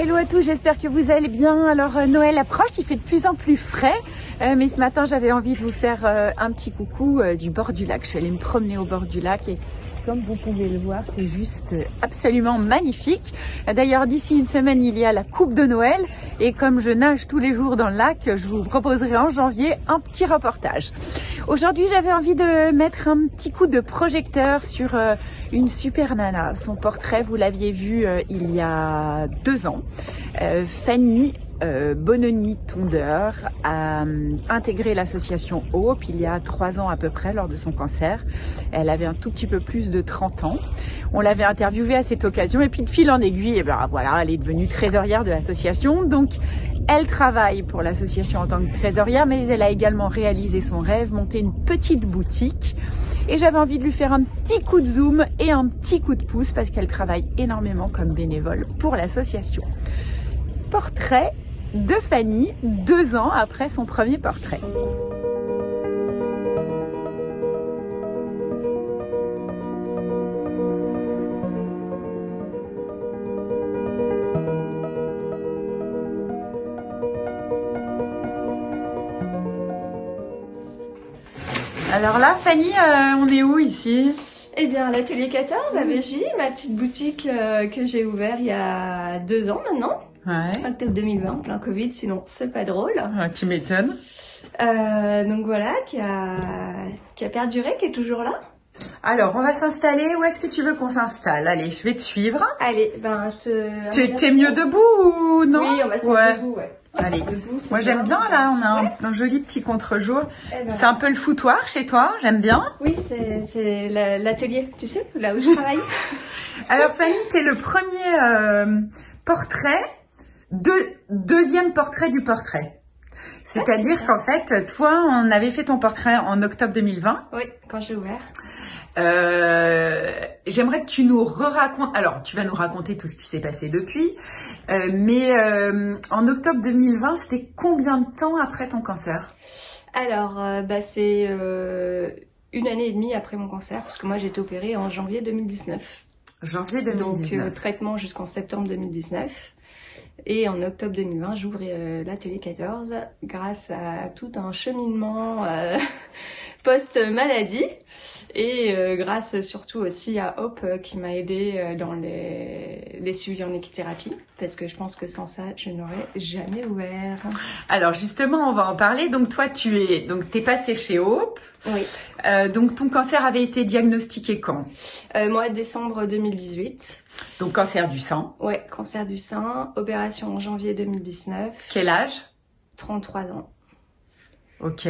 Hello à tous, j'espère que vous allez bien. Alors Noël approche, il fait de plus en plus frais, mais ce matin j'avais envie de vous faire un petit coucou du bord du lac. Je suis allée me promener au bord du lac et comme vous pouvez le voir, c'est juste absolument magnifique. D'ailleurs, d'ici une semaine, il y a la coupe de Noël et comme je nage tous les jours dans le lac, je vous proposerai en janvier un petit reportage. Aujourd'hui, j'avais envie de mettre un petit coup de projecteur sur une super nana. Son portrait, vous l'aviez vu il y a 2 ans. Fanny Bononi-Tondeur a intégré l'association Hope il y a 3 ans à peu près lors de son cancer. Elle avait un tout petit peu plus de 30 ans. On l'avait interviewée à cette occasion et puis de fil en aiguille, et ben voilà, elle est devenue trésorière de l'association. Donc elle travaille pour l'association en tant que trésorière, mais elle a également réalisé son rêve, monté une petite boutique. Et j'avais envie de lui faire un petit coup de zoom et un petit coup de pouce parce qu'elle travaille énormément comme bénévole pour l'association. Portrait de Fanny, 2 ans après son premier portrait. Alors là, Fanny, on est où ici ? Eh bien, à l'Atelier 14, à Végy, ma petite boutique que j'ai ouverte il y a 2 ans maintenant. Ouais. Octobre 2020, plein Covid, sinon c'est pas drôle. Tu m'étonnes. Donc voilà, qui a perduré, qui est toujours là. Alors, on va s'installer. Où est-ce que tu veux qu'on s'installe? Allez, je vais te suivre. Allez, ben je te... T'es mieux debout ou non? Oui, on va se mettre debout, ouais. Allez, debout, moi j'aime bien là, on a un joli petit contre-jour. Eh ben, c'est un peu le foutoir chez toi, j'aime bien. Oui, c'est l'atelier, tu sais, là où je travaille. Alors Fanny, t'es le premier portrait, deuxième portrait du portrait. C'est-à-dire qu'en fait, toi, on avait fait ton portrait en octobre 2020. Oui, quand j'ai ouvert. J'aimerais que tu nous racontes. Alors, tu vas nous raconter tout ce qui s'est passé depuis, mais en octobre 2020, c'était combien de temps après ton cancer? Alors, c'est 1 année et demie après mon cancer, parce que moi j'ai été opérée en janvier 2019. Janvier 2019. Donc, traitement jusqu'en septembre 2019. Et en octobre 2020, j'ouvre l'Atelier 14 grâce à tout un cheminement post-maladie et grâce surtout aussi à Hope qui m'a aidée dans les suivis en équithérapie parce que je pense que sans ça, je n'aurais jamais ouvert. Alors justement, on va en parler. Donc toi, t'es passée chez Hope. Oui. Donc ton cancer avait été diagnostiqué quand? Moi, décembre 2018. Donc cancer du sein. Ouais, cancer du sein, opération en janvier 2019. Quel âge? 33 ans. Ok.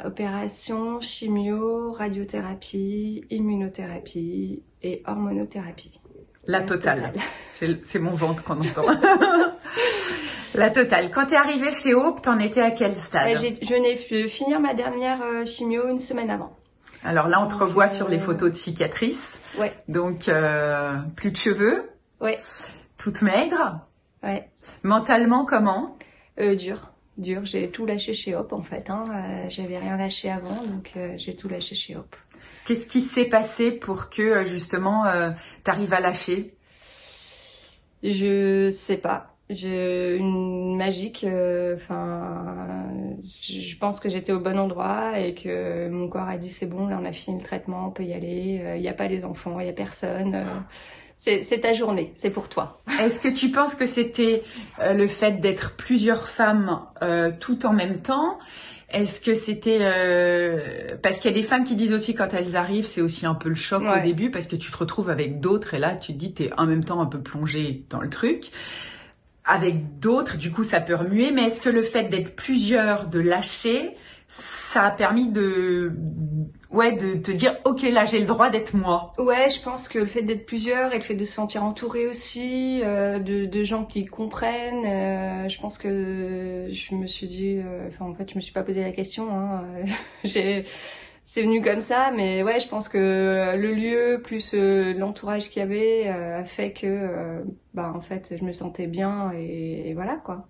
Opération, chimio, radiothérapie, immunothérapie et hormonothérapie. La totale. C'est mon ventre qu'on entend. La totale. Quand t'es arrivée chez Hope, t'en étais à quel stade? Je venais de finir ma dernière chimio 1 semaine avant. Alors là, on te revoit sur les photos de cicatrices. Ouais. Donc, plus de cheveux. Ouais. Toute maigre. Ouais. Mentalement, comment? Dur. J'ai tout lâché chez Hope en fait. J'avais rien lâché avant, donc j'ai tout lâché chez Hope. Qu'est-ce qui s'est passé pour que justement t'arrives à lâcher? Je sais pas. Une magique. Je pense que j'étais au bon endroit et que mon corps a dit c'est bon, là on a fini le traitement, on peut y aller. Il n'y a pas les enfants, il n'y a personne. C'est ta journée, c'est pour toi. Est-ce que tu penses que c'était le fait d'être plusieurs femmes tout en même temps? Est-ce que c'était... Parce qu'il y a des femmes qui disent aussi quand elles arrivent, c'est aussi un peu le choc au début parce que tu te retrouves avec d'autres et là tu te dis t'es en même temps un peu plongée dans le truc. Avec d'autres, du coup ça peut remuer, mais est-ce que le fait d'être plusieurs, de lâcher, ça a permis de te dire ok là j'ai le droit d'être moi? Ouais, je pense que le fait d'être plusieurs et le fait de se sentir entouré aussi de gens qui comprennent, je pense que je me suis dit, en fait je me suis pas posé la question, c'est venu comme ça, mais ouais je pense que le lieu plus l'entourage qu'il y avait a fait que en fait je me sentais bien et voilà quoi.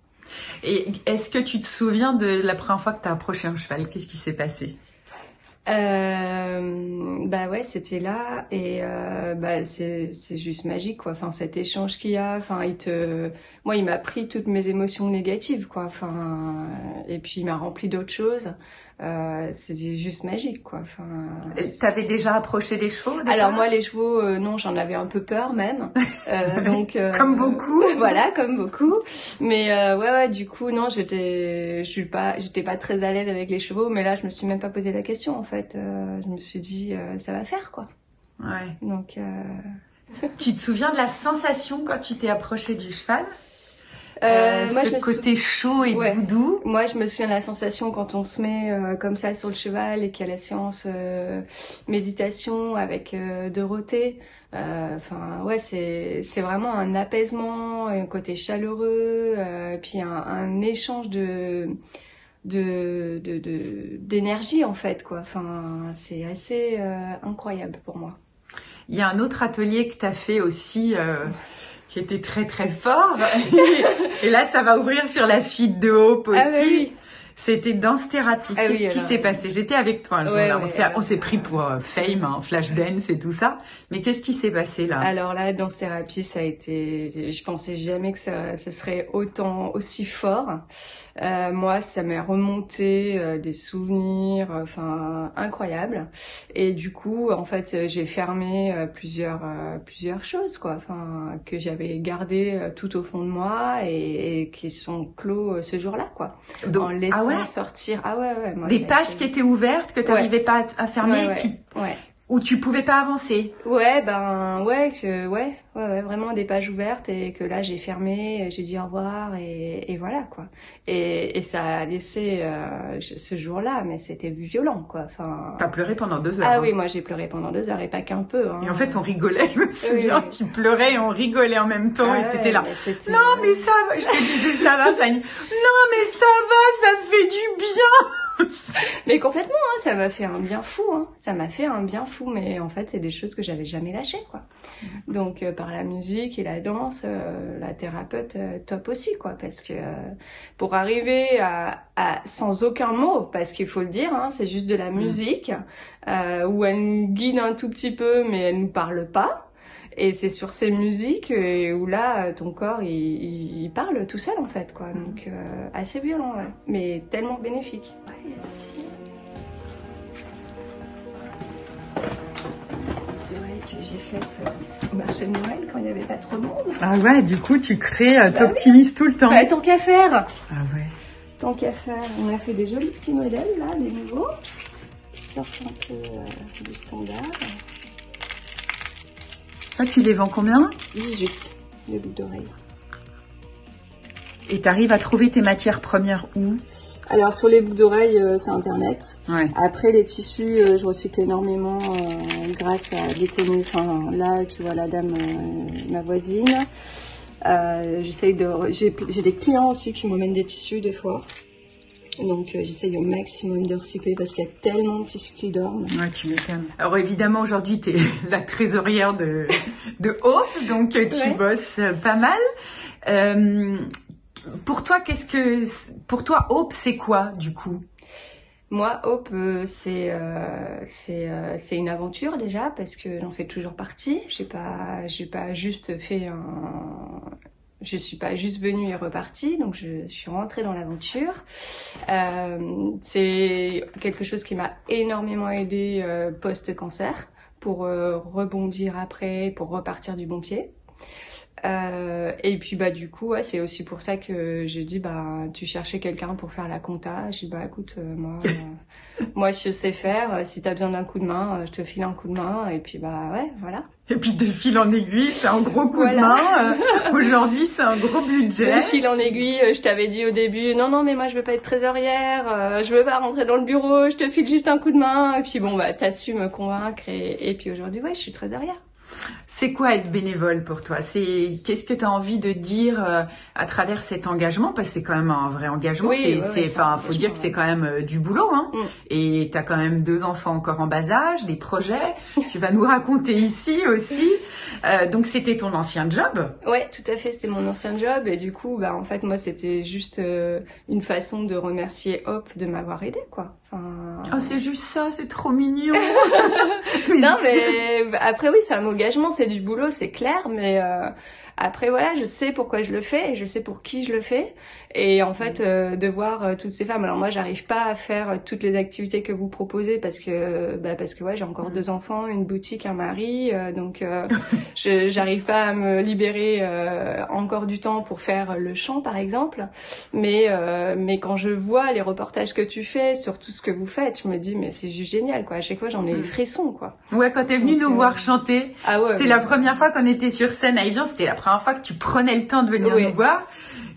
Et est-ce que tu te souviens de la première fois que tu as approché un cheval? Qu'est-ce qui s'est passé? Bah ouais, c'était là et bah c'est juste magique quoi. Enfin cet échange qu'il y a, enfin moi il m'a pris toutes mes émotions négatives quoi. Enfin et puis il m'a rempli d'autres choses. C'est juste magique quoi. Enfin. T'avais déjà approché des chevaux? Alors moi les chevaux non, j'en avais un peu peur même. Donc comme beaucoup. Voilà, comme beaucoup. Mais ouais du coup non, j'étais pas très à l'aise avec les chevaux, mais là je me suis même pas posé la question en fait. Je me suis dit ça va faire quoi. Ouais. Donc tu te souviens de la sensation quand tu t'es approchée du cheval? Moi, ce côté chaud et doudou. Moi, je me souviens de la sensation quand on se met comme ça sur le cheval et qu'il y a la séance méditation avec Dorothée. Enfin, ouais, c'est vraiment un apaisement, un côté chaleureux, puis un échange d'énergie en fait, quoi. Enfin, c'est assez incroyable pour moi. Il y a un autre atelier que tu as fait aussi qui était très très fort. Et là, ça va ouvrir sur la suite de Hope aussi. Ah, oui. C'était danse thérapie. Qu'est-ce qui s'est passé? J'étais avec toi un jour. Là. On s'est pris pour Fame, hein, Flashdance et tout ça. Mais qu'est-ce qui s'est passé là? Alors là, danse thérapie, ça a été... Je pensais jamais que ça serait aussi fort. Moi, ça m'est remonté des souvenirs, enfin incroyables. Et du coup, en fait, j'ai fermé plusieurs choses, quoi. Enfin, que j'avais gardées tout au fond de moi et qui sont clos ce jour-là, quoi. Donc, en laissant sortir. Ah ouais. Moi, des pages qui étaient ouvertes que tu n'arrivais pas à fermer, où tu pouvais pas avancer. Ouais, vraiment des pages ouvertes et que là j'ai fermé, j'ai dit au revoir et voilà quoi. Et ça a laissé ce jour-là, mais c'était violent quoi. Enfin. T'as pleuré pendant 2 heures. Ah hein. Oui, moi j'ai pleuré pendant 2 heures et pas qu'un peu. Hein. Et en fait on rigolait, je me souviens, tu pleurais et on rigolait en même temps et t'étais là. Non mais ça va, je te disais ça va Fanny. Non mais ça va, ça fait du bien. Mais complètement, hein, ça m'a fait un bien fou, hein. Ça m'a fait un bien fou, mais en fait c'est des choses que j'avais jamais lâchées quoi. Donc par la musique et la danse, la thérapeute top aussi quoi, parce que pour arriver à sans aucun mot, parce qu'il faut le dire, hein, c'est juste de la musique où elle nous guide un tout petit peu, mais elle nous parle pas. Et c'est sur ces musiques où là, ton corps, il parle tout seul en fait, quoi. Donc assez violent, ouais. Mais tellement bénéfique. Ouais, si. C'est vrai que j'ai fait au marché de Noël quand il n'y avait pas trop de monde. Ah ouais, du coup, tu crées, t'optimises tout le temps. Bah, tant qu'à faire. Ah ouais. Tant qu'à faire. On a fait des jolis petits modèles, là, des nouveaux, qui sortent un peu du standard. Ça, tu les vends combien? 18, les boucles d'oreilles. Et tu arrives à trouver tes matières premières où? Alors, sur les boucles d'oreilles, c'est Internet. Ouais. Après, les tissus, je recycle énormément grâce à des connus. Enfin, là, tu vois la dame, ma voisine. J'ai des clients aussi qui m'emmènent des tissus des fois. Donc j'essaye au maximum de recycler parce qu'il y a tellement de tissus qui dorment. Ouais, tu m'étonnes. Alors évidemment aujourd'hui tu es la trésorière de Hope, donc tu bosses pas mal. Pour toi Hope c'est quoi du coup? Moi Hope c'est une aventure déjà parce que j'en fais toujours partie. J'ai pas juste fait Je suis pas juste venue et repartie, donc je suis rentrée dans l'aventure. C'est quelque chose qui m'a énormément aidée post-cancer pour rebondir après, pour repartir du bon pied. Et puis bah du coup c'est aussi pour ça que j'ai dit tu cherchais quelqu'un pour faire la compta. J'ai dit écoute moi je sais faire, si t'as besoin d'un coup de main je te file un coup de main et puis voilà. Et puis de fil en aiguille c'est un gros coup de main. Aujourd'hui c'est un gros budget. De fil en aiguille je t'avais dit au début non mais moi je veux pas être trésorière, je veux pas rentrer dans le bureau, je te file juste un coup de main et puis bon t'as su me convaincre et puis aujourd'hui je suis trésorière. C'est quoi être bénévole pour toi? Qu'est-ce que tu as envie de dire à travers cet engagement? Parce que c'est quand même un vrai engagement. Faut dire que c'est quand même du boulot. Hein. Et tu as quand même 2 enfants encore en bas âge, des projets. Tu vas nous raconter ici aussi. Donc c'était ton ancien job? Ouais, tout à fait. C'était mon ancien job. Et du coup, en fait, moi, c'était juste une façon de remercier Hope de m'avoir aidée, quoi. Enfin, Oh, c'est juste ça, c'est trop mignon. Non, mais après, oui, c'est un engagement, c'est du boulot, c'est clair, mais après, voilà, je sais pourquoi je le fais et je sais pour qui je le fais. Et en fait, de voir toutes ces femmes. Alors moi, j'arrive pas à faire toutes les activités que vous proposez parce que ouais, j'ai encore 2 enfants, une boutique, un mari, donc j'arrive pas à me libérer encore du temps pour faire le chant, par exemple. Mais quand je vois les reportages que tu fais sur tout ce que vous faites, je me dis mais c'est juste génial, quoi. À chaque fois, j'en ai les frissons, quoi. Ouais, quand t'es venue nous voir chanter, ouais, c'était la première fois qu'on était sur scène à Evian, c'était la première fois que tu prenais le temps de venir nous voir.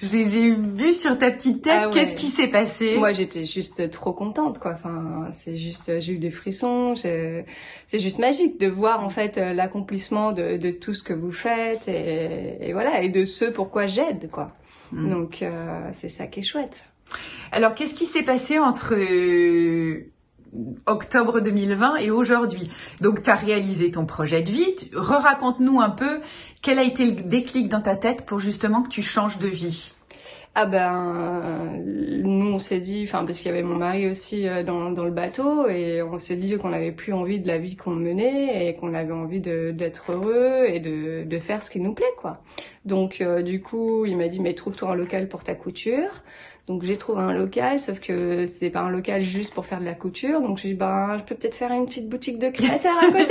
J'ai vu sur ta petite tête, qu'est-ce qui s'est passé? Moi, j'étais juste trop contente, quoi. Enfin, c'est juste, j'ai eu des frissons. C'est juste magique de voir en fait l'accomplissement de tout ce que vous faites et voilà, et de ce pourquoi j'aide, quoi. Donc c'est ça qui est chouette. Alors, qu'est-ce qui s'est passé entre octobre 2020 et aujourd'hui? Donc, tu as réalisé ton projet de vie. Raconte-nous un peu quel a été le déclic dans ta tête pour justement que tu changes de vie. Ah ben, nous on s'est dit, enfin parce qu'il y avait mon mari aussi dans le bateau, et on s'est dit qu'on n'avait plus envie de la vie qu'on menait et qu'on avait envie d'être heureux et de faire ce qui nous plaît, quoi. Donc du coup il m'a dit mais trouve-toi un local pour ta couture. Donc j'ai trouvé un local, sauf que c'était pas un local juste pour faire de la couture. Donc j'ai dit ben je peux peut-être faire une petite boutique de créateur à côté.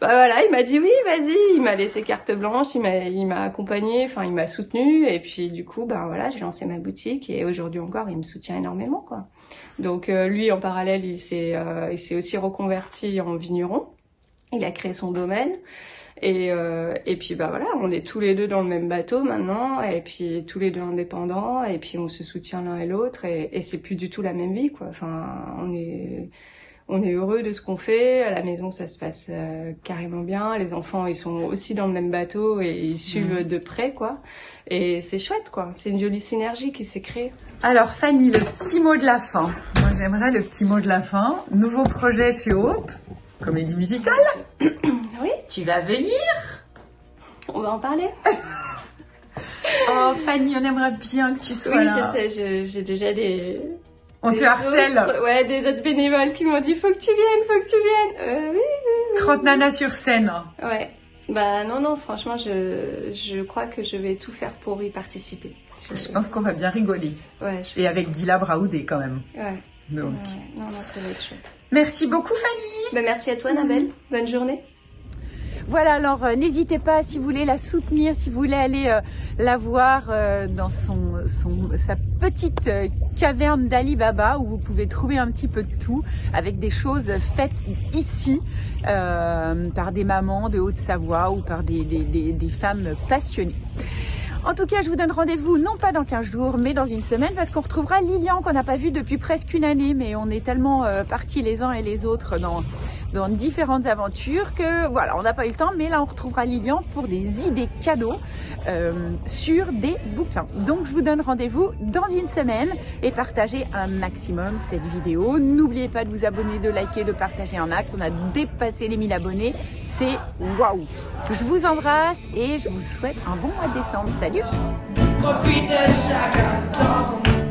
Bah voilà, il m'a dit oui, vas-y, il m'a laissé carte blanche, il m'a accompagné, enfin il m'a soutenu, et puis du coup ben voilà, j'ai lancé ma boutique et aujourd'hui encore il me soutient énormément, quoi. Donc lui en parallèle il s'est aussi reconverti en vigneron, il a créé son domaine. Et puis bah voilà, on est tous les deux dans le même bateau maintenant, et puis tous les deux indépendants, et puis on se soutient l'un et l'autre, et c'est plus du tout la même vie, quoi. Enfin on est heureux de ce qu'on fait, à la maison ça se passe carrément bien, les enfants ils sont aussi dans le même bateau et ils suivent de près, quoi. Et c'est chouette, quoi, c'est une jolie synergie qui s'est créée. Alors Fanny, le petit mot de la fin. Moi j'aimerais le petit mot de la fin. Nouveau projet chez Hope, comédie musicale. Oui. Tu vas venir? On va en parler. Oh Fanny, on aimerait bien que tu sois là. Oui, je sais, j'ai déjà on te harcèle. Ouais, des autres bénévoles qui m'ont dit faut que tu viennes. Oui. 30 nanas sur scène. Ouais. Bah non, franchement, je crois que je vais tout faire pour y participer. Je pense qu'on va bien rigoler. Ouais. Et avec Dila Braoudé quand même. Ouais. Donc. Ouais. Non, ça va être chouette. Merci beaucoup Fanny. Bah, merci à toi Nabel. Bonne journée. Voilà, alors n'hésitez pas si vous voulez la soutenir, si vous voulez aller la voir dans sa petite caverne d'Ali Baba où vous pouvez trouver un petit peu de tout avec des choses faites ici par des mamans de Haute-Savoie ou par des femmes passionnées. En tout cas, je vous donne rendez-vous non pas dans 15 jours, mais dans une semaine, parce qu'on retrouvera Lilian qu'on n'a pas vu depuis presque une année, mais on est tellement partis les uns et les autres dans différentes aventures que voilà, on n'a pas eu le temps, mais là on retrouvera Lilian pour des idées cadeaux sur des bouquins. Donc je vous donne rendez-vous dans une semaine et partagez un maximum cette vidéo. N'oubliez pas de vous abonner, de liker, de partager un max. On a dépassé les 1000 abonnés, c'est waouh. Je vous embrasse et je vous souhaite un bon mois de décembre. Salut! Profite de chaque instant.